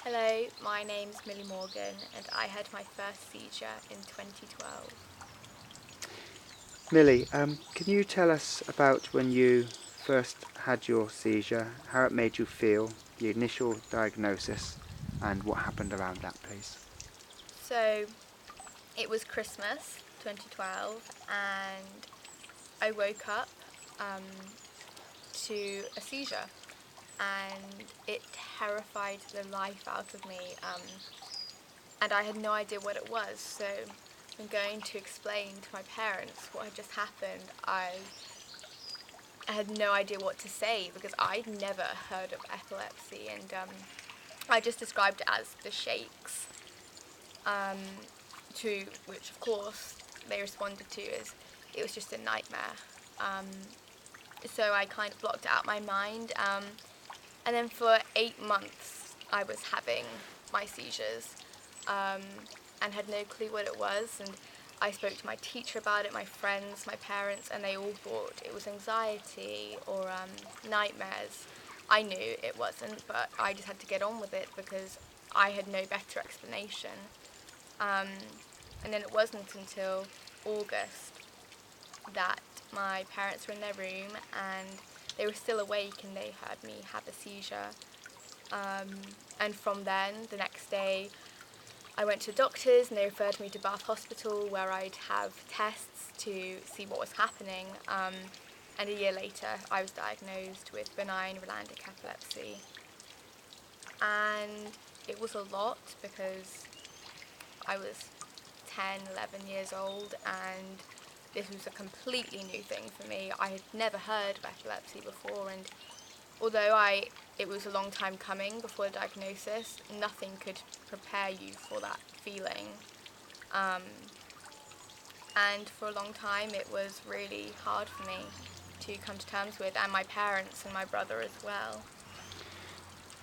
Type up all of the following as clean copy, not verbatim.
Hello, my name's Millie Morgan and I had my first seizure in 2012. Millie, can you tell us about when you first had your seizure, how it made you feel, the initial diagnosis, and what happened around that, please? So it was Christmas 2012 and I woke up um, to a seizure and it terrified the life out of me and I had no idea what it was. So I'm going to explain to my parents what had just happened. I had no idea what to say because I'd never heard of epilepsy and I just described it as the shakes, to which of course they responded to as it was just a nightmare. Um, so I kind of blocked it out my mind, and then for 8 months I was having my seizures and had no clue what it was. And I spoke to my teacher about it, my friends, my parents, and they all thought it was anxiety or nightmares. I knew it wasn't, but I just had to get on with it because I had no better explanation. Um, and then it wasn't until August that my parents were in their room and they were still awake and they heard me have a seizure. And from then, the next day, I went to the doctors and they referred me to Bath Hospital where I'd have tests to see what was happening. And a year later, I was diagnosed with benign Rolandic epilepsy. And it was a lot because I was 10, 11 years old and this was a completely new thing for me. I had never heard of epilepsy before, and although it was a long time coming before the diagnosis, nothing could prepare you for that feeling. Um, and for a long time it was really hard for me to come to terms with, and my parents and my brother as well.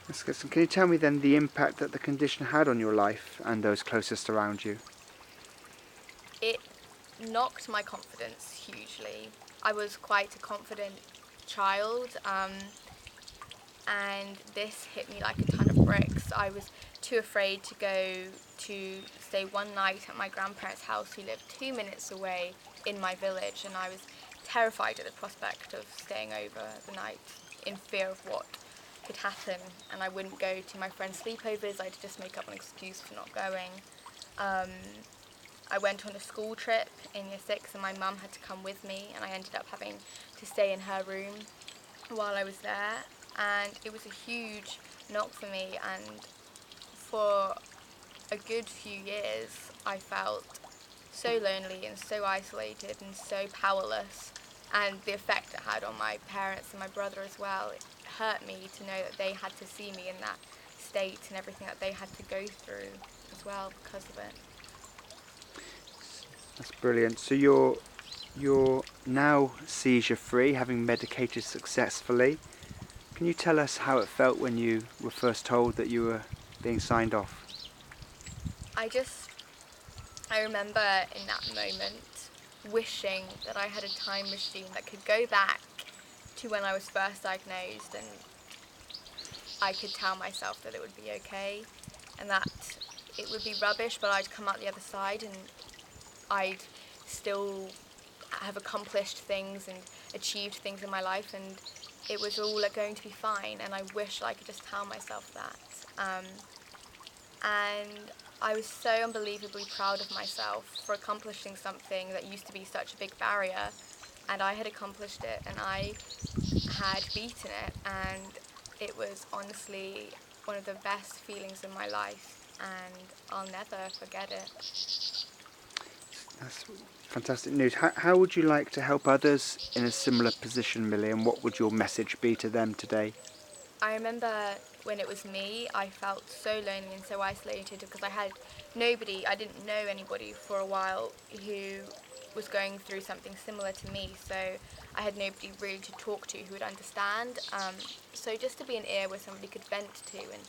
That's good. So can you tell me then the impact that the condition had on your life and those closest around you? It knocked my confidence hugely. I was quite a confident child, and this hit me like a ton of bricks. I was too afraid to go to stay one night at my grandparents' house, who lived 2 minutes away in my village, and I was terrified at the prospect of staying over the night in fear of what could happen. And I wouldn't go to my friends' sleepovers. I'd just make up an excuse for not going. Um, I went on a school trip in year 6 and my mum had to come with me, and I ended up having to stay in her room while I was there, and it was a huge knock for me. And for a good few years I felt so lonely and so isolated and so powerless, and the effect it had on my parents and my brother as well. It hurt me to know that they had to see me in that state and everything that they had to go through as well because of it. That's brilliant. So you're now seizure free, having medicated successfully. Can you tell us how it felt when you were first told that you were being signed off? I remember in that moment wishing that I had a time machine that could go back to when I was first diagnosed and I could tell myself that it would be okay and that it would be rubbish, but I'd come out the other side and I'd still have accomplished things and achieved things in my life, and it was all going to be fine. And I wish I could just tell myself that. And I was so unbelievably proud of myself for accomplishing something that used to be such a big barrier, and I had accomplished it and I had beaten it, and it was honestly one of the best feelings in my life, and I'll never forget it. That's fantastic news. How would you like to help others in a similar position, Millie, and what would your message be to them today? I remember when it was me, I felt so lonely and so isolated because I didn't know anybody for a while who was going through something similar to me, so I had nobody really to talk to who would understand. So just to be an ear where somebody could vent to and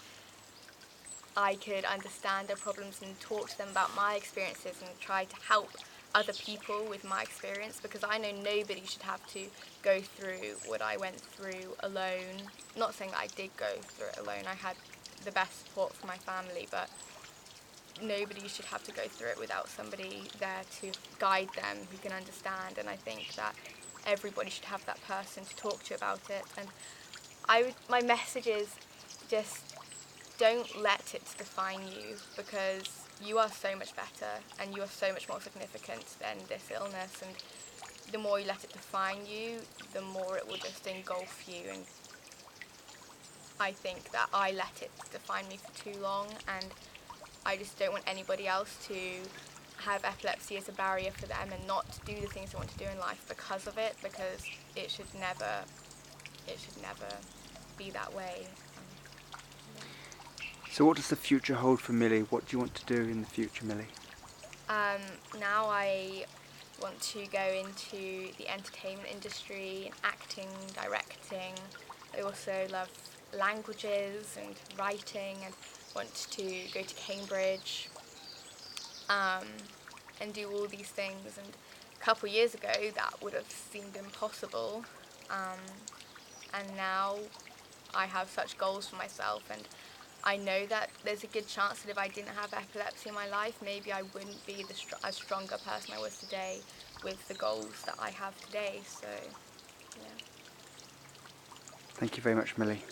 I could understand their problems and talk to them about my experiences and try to help other people with my experience, because I know nobody should have to go through what I went through alone. Not saying that I did go through it alone. I had the best support from my family, but nobody should have to go through it without somebody there to guide them who can understand. And I think that everybody should have that person to talk to about it. And my message is just don't let it define you, because you are so much better and you are so much more significant than this illness. And the more you let it define you, the more it will just engulf you. And I think that I let it define me for too long, and I just don't want anybody else to have epilepsy as a barrier for them and not do the things they want to do in life because of it, because it should never be that way. So what does the future hold for Milly? What do you want to do in the future, Milly? Now I want to go into the entertainment industry and acting, directing. I also love languages and writing, and want to go to Cambridge and do all these things. And a couple of years ago that would have seemed impossible, and now I have such goals for myself, and I know that there's a good chance that if I didn't have epilepsy in my life, maybe I wouldn't be a stronger person I was today with the goals that I have today. So, yeah. Thank you very much, Milly.